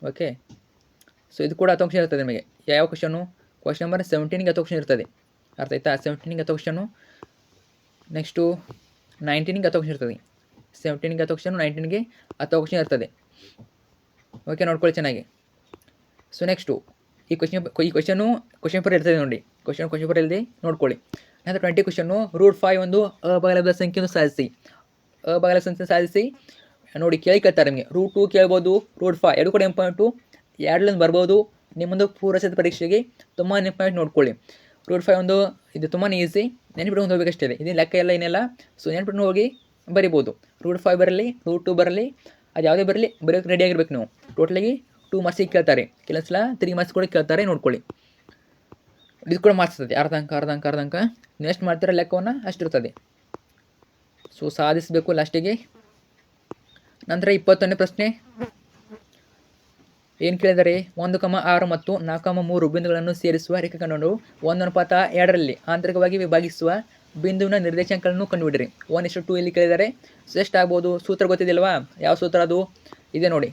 ಓಕೆ, ಸೊ ಇದು ಕೂಡ ಅಥವಾ ಕ್ವಶನ್ ಇರ್ತದೆ ನಿಮಗೆ. ಯಾವ ಕ್ವಶನು? ಕ್ವಶನ್ ನಂಬರ್ 17ಗೆ ಅಥವಾ ಕ್ವಶನ್ ಇರ್ತದೆ. ಅರ್ಥ ಆಯ್ತಾ? 17ಗೆ ಅಥವಾ ಕ್ವಶನು. ನೆಕ್ಸ್ಟು 19ಗೆ ಅಥವಾ ಕ್ವಶನ್ ಇರ್ತದೆ. 17ಗೆ ಅಥವಾ ಕ್ವಶನು, 19ಗೆ ಅಥವಾ ಕ್ವಶನ್ ಇರ್ತದೆ. ಓಕೆ, ನೋಡ್ಕೊಳ್ಳಿ ಚೆನ್ನಾಗಿ. ಸೊ ನೆಕ್ಸ್ಟು ಈ ಕ್ವಶನು ಕ್ವಶನ್ ಪೇಪರ್ ಇರ್ತದೆ ನೋಡಿ. ಕ್ವಶನ್ ಪೇಪರ್ ಇಲ್ಲದೆ ನೋಡ್ಕೊಳ್ಳಿ. ನಂತರ 20 ಕ್ವಶನ್ನು. √5 ಒಂದು ಅಬಾಗಲದ ಸಂಖ್ಯೆಯನ್ನು ಸಾಧಿಸಿ. ಅಬಾಗಲದ ಸಂಖ್ಯೆ ಸಾಧಿಸಿ ನೋಡಿ ಕೇಳ್ತಾರೆ ನಿಮಗೆ. √2 ಕೇಳ್ಬೋದು, √5 ಎರಡು ಕೂಡ ಇಂಪಾರ್ಟೆಂಟು. ಎರಡರಿಂದ ಬರ್ಬೋದು. ನಿಮ್ಮೊಂದು ಪೂರ್ವಸಿದ್ಧ ಪರೀಕ್ಷೆಗೆ ತುಂಬ ಇಂಪಾರ್ಟೆಂಟ್ ನೋಡ್ಕೊಳ್ಳಿ. √5 ಒಂದು ಇದು ತುಂಬಾ ಈಸಿ, ನೆನಪಿಟ್ಕೊಂಡು ಹೋಗಬೇಕಷ್ಟೇ ಇದೆ. ಇದು ಲೆಕ್ಕ ಎಲ್ಲ ಏನೆಲ್ಲ. ಸೊ ನೆನಪಿಟ್ಕೊಂಡು ಹೋಗಿ ಬರಿಬೋದು. √5 ಬರಲಿ, √2 ಬರಲಿ, ಅದು ಯಾವುದೇ ಬರಲಿ ಬರೆಯೋಕ್ಕೆ ರೆಡಿ ಆಗಿರ್ಬೇಕು ನೀವು. ಟೋಟಲಾಗಿ 2 ಮಾರ್ಕ್ಸಿಗೆ ಕೇಳ್ತಾರೆ. ಕೆಲವು ಸಲ 3 ಮಾರ್ಕ್ಸ್ ಕೂಡ ಕೇಳ್ತಾರೆ, ನೋಡ್ಕೊಳ್ಳಿ. ಇದು ಕೂಡ ಮಾರ್ಕ್ಸ್ ಇರ್ತದೆ. ಅರ್ಧ ಅಂಕ ನೀವು ಎಷ್ಟು ಮಾಡ್ತೀರ ಲೆಕ್ಕವನ್ನು ಅಷ್ಟಿರ್ತದೆ. ಸೊ ಸಾಧಿಸಬೇಕು ಲಾಸ್ಟಿಗೆ. ನಂತರ 21ನೇ ಪ್ರಶ್ನೆ ಏನು ಕೇಳಿದರೆ? 1,6 ಮತ್ತು 4,3 ಬಿಂದುಗಳನ್ನು ಸೇರಿಸುವ ರೇಖಾಖಂಡವನ್ನು 1:2ರಲ್ಲಿ ಆಂತರಿಕವಾಗಿ ವಿಭಾಗಿಸುವ ಬಿಂದುವಿನ ನಿರ್ದೇಶಾಂಕಗಳನ್ನು ಕಂಡುಹಿಡಿಯಿರಿ. 1:2 ಇಲ್ಲಿ ಕೇಳಿದರೆ. ಸೊ ಎಷ್ಟಾಗ್ಬೋದು? ಸೂತ್ರ ಗೊತ್ತಿದೆಯಲ್ವಾ? ಯಾವ ಸೂತ್ರ ಅದು? ಇದೆ ನೋಡಿ.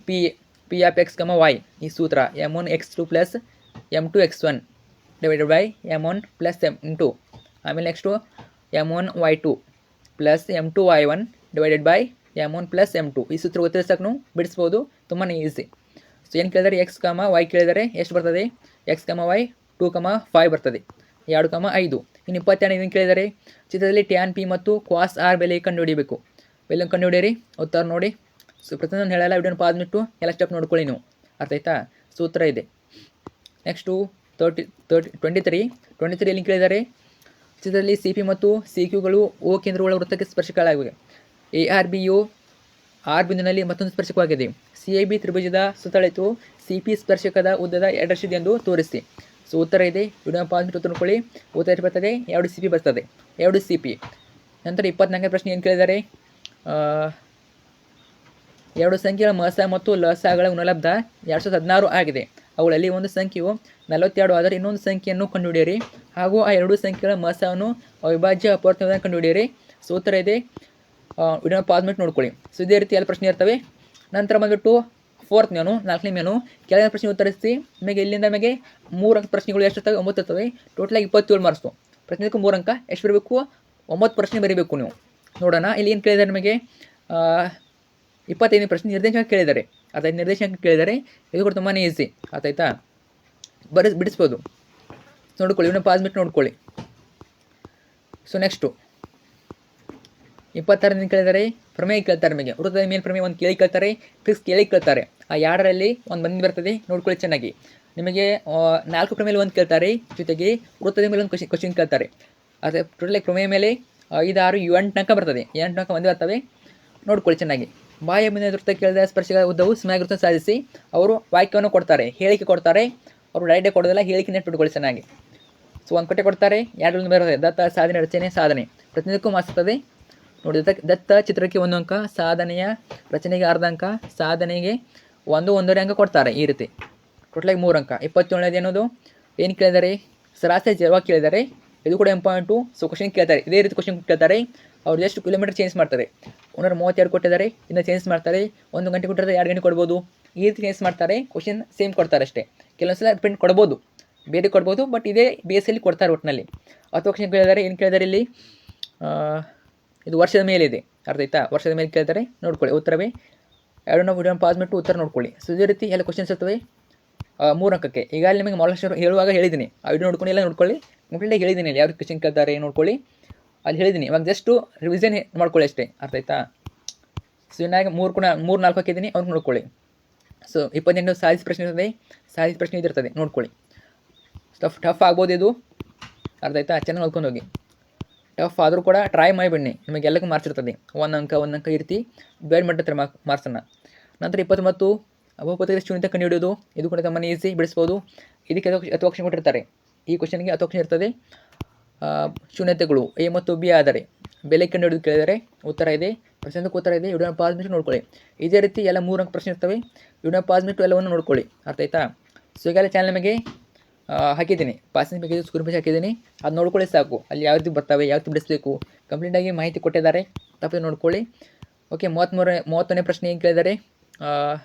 P of x, y. ಈ ಸೂತ್ರ m1 x2 + m2 x1 / m1 + m2. ಆಮೇಲೆ next m1 y2 + m2 y1 / m1 + m2. ಈ ಸೂತ್ರ ಗೊತ್ತಿರೋ ಸಾಕು ನಾವು ಬಿಡಿಸ್ಬೋದು. ತುಂಬಾ ಈಸಿ. ಸೊ ಏನು ಕೇಳಿದರೆ? x, y ಕೇಳಿದರೆ ಎಷ್ಟು ಬರ್ತದೆ? x, y 2,5 ಬರ್ತದೆ. 2,5. ಇನ್ನು 22 ಇದನ್ನು ಕೇಳಿದರೆ ಚಿತ್ರದಲ್ಲಿ tan p ಮತ್ತು cos r ಬೆಲೆ ಕಂಡುಹಿಡಿಯಬೇಕು. ಬೆಲೆ ಕಂಡುಹಿಡಿಯಿರಿ. ಉತ್ತರ ನೋಡಿ. ಸೊ ಪ್ರತಿಯೊಂದು ಹೇಳಲ್ಲ, ವಿಡಿಯೋನ ಪಾಸ್ ಬಿಟ್ಟು ಎಲ್ಲ ಸ್ಟೆಪ್ ನೋಡ್ಕೊಳ್ಳಿ ನೀವು. ಅರ್ಥ ಆಯ್ತಾ? ಸೂತ್ರ ಇದೆ. ನೆಕ್ಸ್ಟು 23 ಇಲ್ಲಿ ಕೇಳಿದರೆ ಚಿತ್ರದಲ್ಲಿ ಸಿ ಪಿ ಮತ್ತು ಸಿ ಕ್ಯೂಗಳು ಓ ಕೇಂದ್ರಗಳ ವೃತ್ತಕ್ಕೆ ಸ್ಪರ್ಶಕಗಳಾಗಿವೆ. ARBಯು ಆರ್ ಬಿಂದುವಿನಲ್ಲಿ ಮತ್ತೊಂದು ಸ್ಪರ್ಶಕವಾಗಿದೆ. CAB ತ್ರಿಭುಜದ ಸುತ್ತಳತೆಯು CP ಸ್ಪರ್ಶಕದ ಉದ್ದದ ಎರಡರಷ್ಟಿದೆ ಎಂದು ತೋರಿಸಿ. ಸೊ ಉತ್ತರ ಇದೆ. ವಿಡಿಯೋ ಪಾಸ್ ಬಿಟ್ಟು ತಿಳ್ಕೊಳ್ಳಿ. ಉತ್ತರ ಎಷ್ಟು ಬರ್ತದೆ? 2 CP ಬರ್ತದೆ. 2 CP. ನಂತರ 24ನೇ ಪ್ರಶ್ನೆ ಏನು ಕೇಳಿದ್ದಾರೆ? 2 ಸಂಖ್ಯೆಗಳ ಮಸ ಮತ್ತು ಲಸಗಳ ಗುಣಲಬ್ಧ 2016 ಆಗಿದೆ. ಅವುಗಳಲ್ಲಿ ಒಂದು ಸಂಖ್ಯೆಯು 42 ಆದರೆ ಇನ್ನೊಂದು ಸಂಖ್ಯೆಯನ್ನು ಕಂಡುಹಿಡಿಯಿರಿ ಹಾಗೂ ಆ 2 ಸಂಖ್ಯೆಗಳ ಮಸವನ್ನು ಅವಿಭಾಜ್ಯ ಅಪವರ್ತನವನ್ನು ಕಂಡುಹಿಡಿಯಿರಿ. ಸೊ ಉತ್ತರ ಇದೆ. ವಿಡಿಯೋ ಪಾಸ್ ಮಾಡಿ ನೋಡ್ಕೊಳ್ಳಿ. ಸೊ ಇದೇ ರೀತಿ ಎಲ್ಲ ಪ್ರಶ್ನೆ ಇರ್ತವೆ. ನಂತರ ಬಂದುಬಿಟ್ಟು 4th ಮೇನು, 4ನೇ ಮೇನು ಕೆಳಗಿನ ಪ್ರಶ್ನೆ ಉತ್ತರಿಸಿ. ನಿಮಗೆ ಇಲ್ಲಿಂದ ನಮಗೆ 3 ಅಂಕ ಪ್ರಶ್ನೆಗಳು ಎಷ್ಟು ಇರ್ತವೆ? 9 ಇರ್ತವೆ. ಟೋಟಲಾಗಿ 27 ಮಾರ್ಕ್ಸು. ಪ್ರಶ್ನೆಗೂ 3 ಅಂಕ. ಎಷ್ಟು ಬರಬೇಕು? 9 ಪ್ರಶ್ನೆ ಬರೀಬೇಕು ನೀವು. ನೋಡೋಣ. ಇಲ್ಲಿ ಏನು ಕೇಳಿದ್ದಾರೆ ನಿಮಗೆ? 25ನೇ ಪ್ರಶ್ನೆ ನಿರ್ದೇಶಾಂಕ ಕೇಳಿದ್ದಾರೆ. ಅಥವಾ ನಿರ್ದೇಶಾಂಕ ಕೇಳಿದರೆ ಇದು ಕೂಡ ತುಂಬಾ ಈಸಿ. ಆಯ್ತಾ? ಬಿಡಿಸ್ಬೋದು. ನೋಡ್ಕೊಳ್ಳಿ. ಇವನ್ನ ಪಾಸ್ ಬಿಟ್ಟು ನೋಡ್ಕೊಳ್ಳಿ. ಸೊ ನೆಕ್ಸ್ಟು 26ನೇ ಕೇಳಿದರೆ ಪ್ರಮೇಯ ಕೇಳ್ತಾರೆ ನಿಮಗೆ. ವೃತ್ತದ ಮೇಲೆ ಪ್ರಮೇಯ ಒಂದು ಕೇಳಿ ಕೇಳ್ತಾರೆ, ಫಿಕ್ಸ್ ಕೇಳಿ ಕೇಳ್ತಾರೆ. ಆ 2ರಲ್ಲಿ ಒಂದು ಬಂದು ಬರ್ತದೆ, ನೋಡ್ಕೊಳ್ಳಿ ಚೆನ್ನಾಗಿ. ನಿಮಗೆ 4 ಪ್ರಮೇಯಲ್ಲಿ ಒಂದು ಕೇಳ್ತಾರೆ, ಜೊತೆಗೆ ವೃತ್ತದ ಮೇಲೆ ಒಂದು ಕ್ವಶನ್ ಕೇಳ್ತಾರೆ. ಅದೇ ಟೋಟಲಾಗಿ ಪ್ರಮೇಯ ಮೇಲೆ 5, 6, 8 ಅಂಕ ಬರ್ತದೆ. 8 ಅಂಕ ಒಂದೇ ಬರ್ತವೆ. ನೋಡ್ಕೊಳ್ಳಿ ಚೆನ್ನಾಗಿ. ಬಾಹ್ಯ ಬಿಂದುವಿನ ವೃತ್ತ ಕೇಳಿದ ಸ್ಪರ್ಶಕ ಉದ್ದವು ಸಮಾನ ವೃತ್ತ ಸಾಧಿಸಿ. ಅವರು ವಾಕ್ಯವನ್ನು ಕೊಡ್ತಾರೆ, ಹೇಳಿಕೆ ಕೊಡ್ತಾರೆ. ಅವರು ಡೈರೆಕ್ಟ್ ಕೊಡೋದಿಲ್ಲ, ಹೇಳಿಕೆ ನೆಟ್ಬಿಟ್ಕೊಳ್ಳಿ ಚೆನ್ನಾಗಿ. ಸೊ ಒಂದು ಕಟ್ಟೆ ಕೊಡ್ತಾರೆ, 2 ಬರ್ತದೆ. ದತ್ತ, ಸಾಧನೆ, ರಚನೆ, ಸಾಧನೆ. ಪ್ರತಿನಿಧಿಕ್ಕೂ ಮಾಸ್ತದೆ ನೋಡಿ. ದತ್ತ ಚಿತ್ರಕ್ಕೆ 1 ಅಂಕ, ಸಾಧನೆಯ ರಚನೆಗೆ ಅರ್ಧ ಅಂಕ, ಸಾಧನೆಗೆ 1.5 ಅಂಕ ಕೊಡ್ತಾರೆ. ಈ ರೀತಿ ಟೋಟಲಾಗಿ 3 ಅಂಕ. 27ನೇದು ಏನೋದು ಏನು ಕೇಳಿದ್ದಾರೆ? ಸರಾಸರಿ ಜವಾಬ್ ಕೇಳಿದ್ದಾರೆ. ಇದು ಕೂಡ ಇಂಪಾರ್ಟೆಂಟು. ಸೊ ಕ್ವಶನ್ ಕೇಳ್ತಾರೆ, ಇದೇ ರೀತಿ ಕ್ವಶನ್ ಕೇಳ್ತಾರೆ. ಅವ್ರು ಎಷ್ಟು ಕಿಲೋಮೀಟರ್ ಚೇಂಜ್ ಮಾಡ್ತಾರೆ. 132 ಕೊಟ್ಟಿದ್ದಾರೆ, ಇನ್ನು ಚೇಂಜ್ ಮಾಡ್ತಾರೆ. 1 ಗಂಟೆ ಕೊಟ್ಟಿದ್ದಾರೆ, 2 ಗಂಟೆ ಕೊಡ್ಬೋದು. ಈ ರೀತಿ ಚೇಂಜ್ ಮಾಡ್ತಾರೆ. ಕ್ವಶನ್ ಸೇಮ್ ಕೊಡ್ತಾರೆ ಅಷ್ಟೇ. ಕೆಲವೊಂದು ಸಲ ಪ್ರಿಂಟ್ ಕೊಡ್ಬೋದು, ಬೇರೆ ಕೊಡ್ಬೋದು, ಬಟ್ ಇದೇ ಬೇಸಲ್ಲಿ ಕೊಡ್ತಾರೆ ಒಟ್ಟಿನಲ್ಲಿ. ಅಥವಾ ಕ್ವಶನ್ ಕೇಳಿದ್ದಾರೆ. ಏನು ಕೇಳಿದ್ದಾರೆ ಇಲ್ಲಿ? ಇದು ವರ್ಷದ ಮೇಲೆ ಇದೆ. ಅರ್ಥ ಆಯ್ತಾ? ವರ್ಷದ ಮೇಲೆ ಕೇಳ್ತಾರೆ, ನೋಡ್ಕೊಳ್ಳಿ. ಉತ್ತರವೇ 2 ವಿಡಿಯೋ ಪಾಸ್ ಬಿಟ್ಟು ಉತ್ತರ ನೋಡ್ಕೊಳ್ಳಿ. ಸೊ ಇದೇ ರೀತಿ ಎಲ್ಲ ಕ್ವಶನ್ಸ್ ಇರ್ತವೆ 3 ಅಂಕಕ್ಕೆ. ಈಗ ಅಲ್ಲಿ ನಿಮಗೆ ಮೊದಲಷ್ಟು ಹೇಳುವಾಗ ಹೇಳಿದ್ದೀನಿ, ಆ ವಿಡಿಯೋ ನೋಡ್ಕೊಂಡು ಎಲ್ಲ ನೋಡ್ಕೊಳ್ಳಿ. ಕಂಪ್ಲೀಟಾಗಿ ಹೇಳಿದ್ದೀನಿ ಯಾವ ಕ್ವಶನ್ ಕೇಳ್ತಾರೆ ನೋಡ್ಕೊಳ್ಳಿ. ಅಲ್ಲಿ ಹೇಳಿದ್ದೀನಿ. ಇವಾಗ ಜಸ್ಟು ರಿವಿಷನ್ ಮಾಡ್ಕೊಳ್ಳಿ ಅಷ್ಟೇ. ಅರ್ಥ ಆಯ್ತಾ? ಸೊ ಇನ್ನಾಗಿ 3-4 ಹಾಕಿದ್ದೀನಿ, ಅವ್ರಿಗೆ ನೋಡ್ಕೊಳ್ಳಿ. ಸೊ 28 ಸಾಧಿಸಿ ಪ್ರಶ್ನೆ ಇರ್ತದೆ, ಸಾಧಿಸಿ ಪ್ರಶ್ನೆ ಇದಿರ್ತದೆ, ನೋಡ್ಕೊಳ್ಳಿ. ಟಫ್ ಆಗ್ಬೋದು ಇದು, ಅರ್ಥ ಆಯ್ತಾ? ಚೆನ್ನಾಗಿ ನೋಡ್ಕೊಂಡು ಹೋಗಿ. ಟಫ್ ಆದರೂ ಕೂಡ ಟ್ರೈ ಮಾಡಿ ಬನ್ನಿ, ನಿಮಗೆಲ್ಲಕ್ಕೂ ಮಾರ್ಕ್ಸ್ ಇರ್ತದೆ. ಒಂದು ಅಂಕ ಈ ರೀತಿ ಡಿವೈಡ್ ಮಾಡಿರ್ತಾರೆ ಮಾರ್ಕ್ಸನ್ನು. ನಂತರ 29 ಬಹುಪದದ ಶೂನ್ಯತೆ ಕಂಡುಹಿಡಿಯೋದು. ಇದು ಕೂಡ ತುಂಬಾ ಈಸಿ, ಬಿಡಿಸ್ಬೋದು. ಇದಕ್ಕೆ 10 ಆಪ್ಷನ್ ಕೊಟ್ಟಿರ್ತಾರೆ. ಈ ಕ್ವಶನ್ಗೆ 10 ಆಪ್ಷನ್ ಇರ್ತದೆ. ಶೂನ್ಯತೆಗಳು ಎ ಮತ್ತು ಬಿ ಆದರೆ ಬೆಲೆ ಕಂಡುಹಿಡಿದು ಕೇಳಿದರೆ ಉತ್ತರ ಇದೆ, ಪ್ರಶ್ನೆಗೆ ಉತ್ತರ ಇದೆ. ವಿಡಿಯೋನ ಪಾಸ್ ಮಾಡಿ ನೋಡ್ಕೊಳ್ಳಿ. ಇದೇ ರೀತಿ ಎಲ್ಲ 3 ಅಂಕ ಪ್ರಶ್ನೆ ಇರ್ತವೆ. ವಿಡಿಯೋನ ಪಾಸ್ ಬಿಟ್ಟು ಎಲ್ಲವನ್ನು ನೋಡ್ಕೊಳ್ಳಿ, ಅರ್ಥ ಆಯ್ತಾ? ಸೊ ಈಗಾಗಲೇ ಚಾನಲ್ ನಿಮಗೆ ಹಾಕಿದ್ದೀನಿ, ಪಾಸಿನ ಬಗ್ಗೆ ಸ್ಕ್ರೀನ್ ಪೇಜ್ ಹಾಕಿದ್ದೀನಿ, ಅದು ನೋಡ್ಕೊಳ್ಳಿ ಸಾಕು. ಅಲ್ಲಿ ಯಾವ ರೀತಿ ಬರ್ತವೆ, ಯಾವ ರೀತಿ ಬಿಡಿಸಬೇಕು ಕಂಪ್ಲೀಟಾಗಿ ಮಾಹಿತಿ ಕೊಟ್ಟಿದ್ದಾರೆ, ತಪ್ಪದೆ ನೋಡ್ಕೊಳ್ಳಿ. ಓಕೆ, 31ನೇ ಪ್ರಶ್ನೆ ಏನು ಕೇಳಿದ್ದಾರೆ?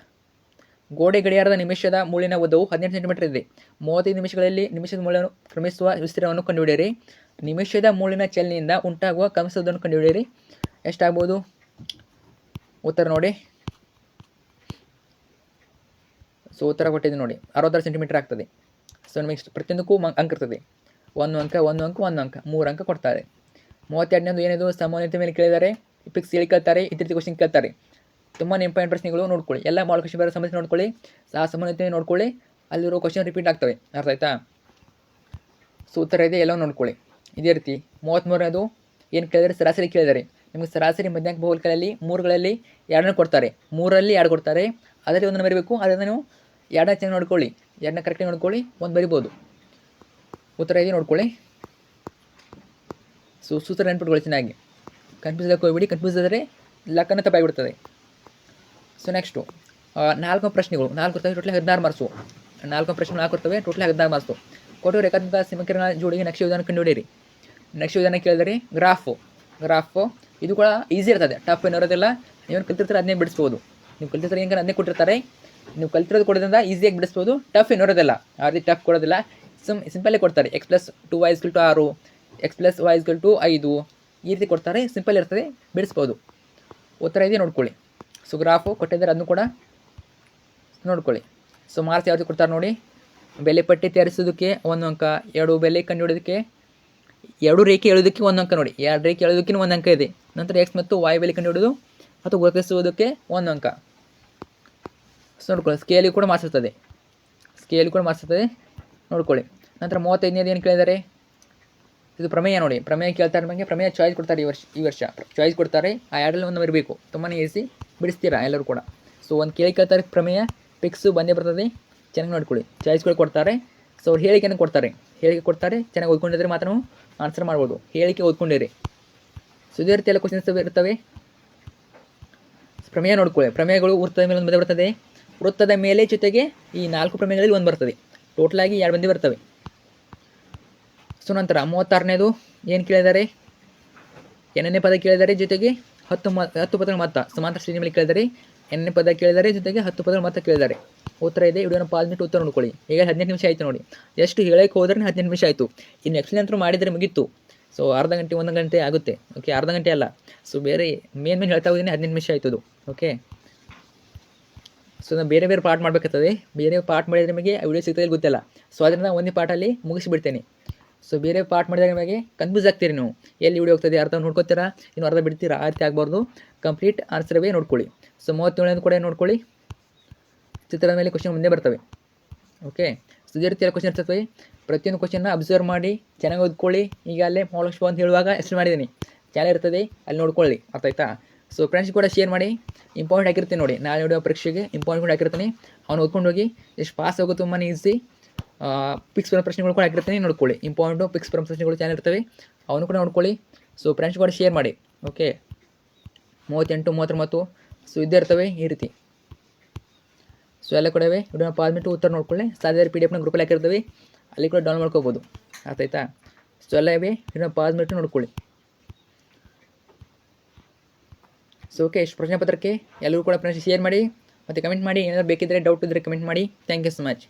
ಗೋಡೆ ಗಡಿಯಾರದ ನಿಮಿಷದ ಮೂಳಿನ ಉದ್ದವು 18 ಸೆಂಟಿಮೀಟರ್ ಇದೆ. 35 ನಿಮಿಷದ ಮೂಳೆಯನ್ನು ಕ್ರಮಿಸುವ ವಿಸ್ತೀರ್ಣವನ್ನು ಕಂಡುಹಿಡಿಯಿರಿ. ನಿಮಿಷದ ಮೂಳಿನ ಚಲನೆಯಿಂದ ಉಂಟಾಗುವ ಕಂಸವನ್ನು ಕಂಡುಹಿಡಿಯಿರಿ. ಎಷ್ಟಾಗ್ಬೋದು? ಉತ್ತರ ನೋಡಿ. ಸೊ ಉತ್ತರ ಕೊಟ್ಟಿದ್ದೀನಿ ನೋಡಿ, 66 ಸೆಂಟಿಮೀಟರ್ ಆಗ್ತದೆ. ಸೊ ನಿಮಗೆ ಪ್ರತಿಯೊಂದಕ್ಕೂ ಅಂಕ ಇರ್ತದೆ. 1 ಅಂಕ 3 ಅಂಕ ಕೊಡ್ತಾರೆ. 32ನೇದು ಏನಿದು? ಸಮಾನತೆ ಮೇಲೆ ಕೇಳಿದ್ದಾರೆ, ಪಿಕ್ಸ್ ಹೇಳಿ ಕೇಳ್ತಾರೆ, ಈ ರೀತಿ ಕ್ವಶನ್ ಕೇಳ್ತಾರೆ. ತುಂಬಾ ಇಂಪಾರ್ಟೆಂಟ್ ಪ್ರಶ್ನೆಗಳು ನೋಡ್ಕೊಳ್ಳಿ. ಎಲ್ಲ ಮಾಡಲ್ ಕ್ವಶನ್ ಬೇರೆ ಸಮಸ್ಯೆ ನೋಡ್ಕೊಳ್ಳಿ, ಸಮಾನತೆ ನೋಡ್ಕೊಳ್ಳಿ, ಅಲ್ಲಿರೋ ಕ್ವಶನ್ ರಿಪೀಟ್ ಆಗ್ತವೆ, ಅರ್ಥ ಆಯ್ತಾ? ಸೊ ಉತ್ತರ ಇದೆ, ಎಲ್ಲ ನೋಡ್ಕೊಳ್ಳಿ. ಇದೇ ರೀತಿ 33ನೇದು ಏನು ಕೇಳಿದರೆ? ಸರಾಸರಿ ಕೇಳಿದ್ದಾರೆ. ನಿಮಗೆ ಸರಾಸರಿ ಮಧ್ಯಾಂಕ ಬಹುಲ್ಕಗಳಲ್ಲಿ 3ಗಳಲ್ಲಿ 2 ಕೊಡ್ತಾರೆ, 3ರಲ್ಲಿ 2 ಕೊಡ್ತಾರೆ, ಅದರಲ್ಲಿ 1 ಬರೀಬೇಕು. ಅದರಿಂದ ನೀವು 2 ಚೆನ್ನಾಗಿ ನೋಡ್ಕೊಳ್ಳಿ, 2 ಕರೆಕ್ಟಾಗಿ ನೋಡ್ಕೊಳ್ಳಿ, 1 ಬರಿಬೋದು. ಉತ್ತರ ಇದೆ ನೋಡ್ಕೊಳ್ಳಿ. ಸೊ ಸೂತ್ರ ನೆನ್ಪಿಟ್ಕೊಳ್ಳಿ ಚೆನ್ನಾಗಿ, ಕನ್ಫ್ಯೂಸ್ ಹೋಗ್ಬಿಡಿ. ಕನ್ಫ್ಯೂಸ್ ಆದರೆ ಲೆಕ್ಕನ ತಪ್ಪಾಗಿಬಿಡ್ತದೆ. ಸೊ ನೆಕ್ಸ್ಟು 4 ಪ್ರಶ್ನೆಗಳು, 4 ಇರ್ತವೆ, ಟೋಟಲ್ 16 ಮಾರ್ಕ್ಸು. 4 ಪ್ರಶ್ನೆ 4 ಇರ್ತವೆ, ಟೋಟಲ್ 16 ಮಾರ್ಕ್ಸು. ಕೊಟ್ಟು ರೇಖಾತ್ಮಕ ಸಮೀಕರಣ ಜೋಡಿಗೆ ನಕ್ಷೆ ವಿಧಾನ ಕಂಡುಹಿಡಿಯಿರಿ. ನಕ್ಷೆ ವಿಧಾನ ಕೇಳಿದರೆ ಗ್ರಾಫು ಇದು ಕೂಡ ಈಸಿ ಇರ್ತದೆ, ಟಫ್ ಏನಿರೋದಿಲ್ಲ. ನೀವೇನು ಕಲ್ತಿರ್ತಾರೆ ಅದನ್ನೇ ಬಿಡಿಸ್ಬೋದು. ನೀವು ಕಲ್ತಿರ್ತಾರೆ ಹೆಂಗೆ ಅದನ್ನೇ ಕೊಟ್ಟಿರ್ತಾರೆ, ನೀವು ಕಲ್ತಿರೋದು ಕೊಡೋದ್ರಿಂದ ಈಸಿಯಾಗಿ ಬಿಡಿಸ್ಬೋದು. ಟಫ್ ಏನಿರೋದಿಲ್ಲ, ಆ ರೀತಿ ಟಫ್ ಕೊಡೋದಿಲ್ಲ, ಸಿಂಪಲ್ಲೇ ಕೊಡ್ತಾರೆ. x+2y = 6, x+y = 5 ಈ ರೀತಿ ಕೊಡ್ತಾರೆ, ಸಿಂಪಲ್ ಇರ್ತದೆ, ಬಿಡಿಸ್ಬೋದು. ಉತ್ತರ ಇದೆ ನೋಡ್ಕೊಳ್ಳಿ. ಸೊ ಗ್ರಾಫು ಕೊಟ್ಟಿದ್ದಾರೆ, ಅದನ್ನು ಕೂಡ ನೋಡ್ಕೊಳ್ಳಿ. ಸೊ ಮಾರ್ಕ್ಸ್ ಯಾವ ರೀತಿ ಕೊಡ್ತಾರೆ ನೋಡಿ. ಬೆಲೆ ಪಟ್ಟಿ ತಯಾರಿಸೋದಕ್ಕೆ 1 ಅಂಕ, 2 ಬೆಲೆ ಕಂಡುಹಿಡೋದಕ್ಕೆ 2 ರೇಖೆ ಎಳೆಯೋದಕ್ಕೆ 1 ಅಂಕ ನೋಡಿ, 2 ರೇಖೆ ಎಳೆಯೋದಕ್ಕೆ 1 ಅಂಕ ಇದೆ. ನಂತರ x ಮತ್ತು y ಬೆಲೆ ಕಂಡುಹಿಡೋದು ಅಥವಾ ಗುರುತಿಸುವುದಕ್ಕೆ 1 ಅಂಕ. ಸೊ ನೋಡ್ಕೊಳ್ಳಿ, ಸ್ಕೇಲಿಗೆ ಕೂಡ ಮಾಡಿಸ್ತದೆ, ನೋಡ್ಕೊಳ್ಳಿ. ನಂತರ 35ನೇದು ಏನು ಕೇಳಿದ್ದಾರೆ? ಇದು ಪ್ರಮೇಯ ನೋಡಿ, ಪ್ರಮೇಯ ಕೇಳ್ತಾರೆ ನಿಮಗೆ. ಪ್ರಮೇಯ ಚಾಯ್ಸ್ ಕೊಡ್ತಾರೆ ಈ ವರ್ಷ ಚಾಯ್ಸ್ ಕೊಡ್ತಾರೆ. ಆ 2ರಲ್ಲಿ 1 ಬರಬೇಕು, ತುಂಬಾ ಈಸಿ, ಬಿಡಿಸ್ತೀರಾ ಎಲ್ಲರೂ ಕೂಡ. ಸೊ ಒಂದು ಕೇಳ್ತಾರೆ ಪ್ರಮೇಯ, ಪಿಕ್ಸು ಬಂದೇ ಬರ್ತದೆ, ಚೆನ್ನಾಗಿ ನೋಡ್ಕೊಳ್ಳಿ. ಚಾಯ್ಸ್ಗಳು ಕೊಡ್ತಾರೆ. ಸೊ ಅವ್ರು ಹೇಳಿಕೆ ಕೊಡ್ತಾರೆ, ಚೆನ್ನಾಗಿ ಓದ್ಕೊಂಡಿದ್ರೆ ಮಾತ್ರ ನಾವು ಆನ್ಸರ್ ಮಾಡ್ಬೋದು. ಹೇಳಿಕೆ ಓದ್ಕೊಂಡಿರಿ. ಸೊ ಇದೇ ರೀತಿ ಎಲ್ಲ ಕ್ವಶನ್ಸ್ ಇರ್ತವೆ. ಪ್ರಮೇಯ ನೋಡ್ಕೊಳ್ಳಿ. ಪ್ರಮೇಯಗಳು ವೃತ್ತದ ಮೇಲೆ 1 ಬಂದೇ ಬರ್ತದೆ, ವೃತ್ತದ ಮೇಲೆ ಜೊತೆಗೆ ಈ 4 ಪ್ರಮೇಯಗಳಲ್ಲಿ 1 ಬರ್ತದೆ, ಟೋಟಲಾಗಿ 2 ಬಂದೇ ಬರ್ತವೆ. ಸೊ ನಂತರ 36ನೇದು ಏನು ಕೇಳಿದ್ದಾರೆ? n ಪದ ಕೇಳಿದ್ದಾರೆ, ಜೊತೆಗೆ 10 ಪದಗಳ ಮೊತ್ತ ಸಮಾಂತರ ಶ್ರೇಣಿ ಮೇಲೆ ಕೇಳಿದ್ದಾರೆ. n ಪದ ಕೇಳಿದ್ದಾರೆ, ಜೊತೆಗೆ 10 ಪದಗಳ ಮೊತ್ತ ಕೇಳಿದ್ದಾರೆ. ಉತ್ತರ ಇದೆ, ವಿಡಿಯೋನ ಪಾಸ್ ಮಾಡಿ ಉತ್ತರ ನೋಡ್ಕೊಳ್ಳಿ. ಈಗ 18 ನಿಮಿಷ ಆಯಿತು ನೋಡಿ, ಎಷ್ಟು ಹೇಳಕ್ಕೆ ಹೋದ್ರೆ 18 ನಿಮಿಷ ಆಯಿತು. ಇನ್ನು ಎಕ್ಸ್ಪ್ಲೇನ್ ಅಂತೂ ಮಾಡಿದರೆ ಮುಗೀತು. ಸೊ ಅರ್ಧ ಗಂಟೆ 1 ಗಂಟೆ ಆಗುತ್ತೆ. ಓಕೆ, ಅರ್ಧ ಗಂಟೆ ಅಲ್ಲ. ಸೊ ಬೇರೆ ಮೇನ್ ಹೇಳ್ತಾ ಹೋಗಿದ್ದೀನಿ, 18 ನಿಮಿಷ ಆಯಿತು ಅದು. ಓಕೆ, ಸೊ ನಾನು ಬೇರೆ ಪಾರ್ಟ್ ಮಾಡಬೇಕಾಗ್ತದೆ. ಬೇರೆ ಪಾರ್ಟ್ ಮಾಡಿದರೆ ನಿಮಗೆ ವಿಡಿಯೋ ಸಿಗ್ತದೆ ಗೊತ್ತಿಲ್ಲ. ಸೊ ಅದರಿಂದ ಒಂದೇ ಪಾರ್ಟಲ್ಲಿ ಮುಗಿಸಿಬಿಡ್ತೇನೆ. ಸೊ ಬೇರೆ ಪಾರ್ಟ್ ಮಾಡಿದಾಗ ನಿಮಗೆ ಕನ್ಫ್ಯೂಸ್ ಆಗ್ತೀರಿ, ನೀವು ಎಲ್ಲಿ ವಿಡಿಯೋ ಹೋಗ್ತದೆ, ಅರ್ಧ ನೋಡ್ಕೋತೀರಾ, ಇನ್ನು ಅರ್ಧ ಬಿಡ್ತೀರಾ, ಆ ರೀತಿ ಆಗಬಾರ್ದು. ಕಂಪ್ಲೀಟ್ ಆನ್ಸರ್ವೇ ನೋಡ್ಕೊಳ್ಳಿ. ಸೊ 37ನೇದು ಕೂಡ ನೋಡ್ಕೊಳ್ಳಿ, ಚಿತ್ರದ ಮೇಲೆ ಕ್ವಶನ್ ಮುಂದೆ ಬರ್ತವೆ. ಓಕೆ, ಸೊ ಇದೇ ರೀತಿ ಎಲ್ಲ ಕ್ವಶನ್ ಇರ್ತವೆ. ಪ್ರತಿಯೊಂದು ಕ್ವಶನ್ನ ಅಬ್ಸರ್ವ್ ಮಾಡಿ ಚೆನ್ನಾಗಿ ಓದ್ಕೊಳ್ಳಿ. ಈಗ ಅಲ್ಲೇ ಮಾಡಲು ಅಂತ ಹೇಳುವಾಗ ಎಷ್ಟು ಮಾಡಿದ್ದೀನಿ, ಚಾನಲ್ ಇರ್ತದೆ, ಅಲ್ಲಿ ನೋಡ್ಕೊಳ್ಳಿ, ಅರ್ಥ ಆಯ್ತಾ? ಸೊ ಫ್ರೆಂಡ್ಸ್ ಕೂಡ ಶೇರ್ ಮಾಡಿ. ಇಂಪಾರ್ಟೆಂಟ್ ಆಗಿರ್ತೀನಿ ನೋಡಿ, ನಾಳೆ ವಿಡಿಯೋ ಪರೀಕ್ಷೆಗೆ ಇಂಪಾರ್ಟೆಂಟ್ ಹಾಕಿರ್ತೀನಿ, ಅವ್ನು ಓದ್ಕೊಂಡು ಹೋಗಿ. ಎಷ್ಟು ಪಾಸ್ ಆಗೋದು ತುಂಬಾ ಈಸಿ. ಪಿಕ್ಸ್ ಪ್ರಶ್ನೆಗಳು ಕೂಡ ಹಾಕಿರ್ತೀನಿ, ನೋಡ್ಕೊಳ್ಳಿ. ಇಂಪಾರ್ಟೆಂಟು ಪಿಕ್ಸ್ ಪ್ರಶ್ನೆಗಳು ಚಾನಲ್ ಇರ್ತವೆ, ಅವನು ಕೂಡ ನೋಡ್ಕೊಳ್ಳಿ. ಸೊ ಫ್ರೆಂಡ್ಸ್ ಕೂಡ ಶೇರ್ ಮಾಡಿ. ಓಕೆ, 38, 39 ಸೊ ಇದ್ದೇ ಇರ್ತವೆ ಈ ರೀತಿ. ಸೊ ಎಲ್ಲ ಕೂಡ ವಿಡಿಯೋನ ಪಾಸ್ ಬಿಟ್ಟು ಉತ್ತರ ನೋಡ್ಕೊಳ್ಳಿ. ಸಾಧ್ಯ PDF ಗ್ರೂಪಲ್ಲಿ ಹಾಕಿರ್ತವೆ, ಅಲ್ಲಿ ಕೂಡ ಡೌನ್ಲೋಡ್ ಮಾಡ್ಕೋಬೋದು, ಅರ್ಥ ಆಯ್ತಾ? ಸೊ ಎಲ್ಲ ವಿಡಿಯೋನ ಪಾಸ್ ಬಿಟ್ಟು ನೋಡ್ಕೊಳ್ಳಿ. ಸೊ ಓಕೆ, ಇಷ್ಟು ಪ್ರಶ್ನೆ ಪತ್ರಕ್ಕೆ ಎಲ್ಲರೂ ಕೂಡ ಫ್ರೆಂಡ್ಸ್ ಶೇರ್ ಮಾಡಿ ಮತ್ತು ಕಮೆಂಟ್ ಮಾಡಿ. ಏನಾದರೂ ಬೇಕಿದ್ದರೆ ಡೌಟ್ ಇದ್ದರೆ ಕಮೆಂಟ್ ಮಾಡಿ. Thank you so much.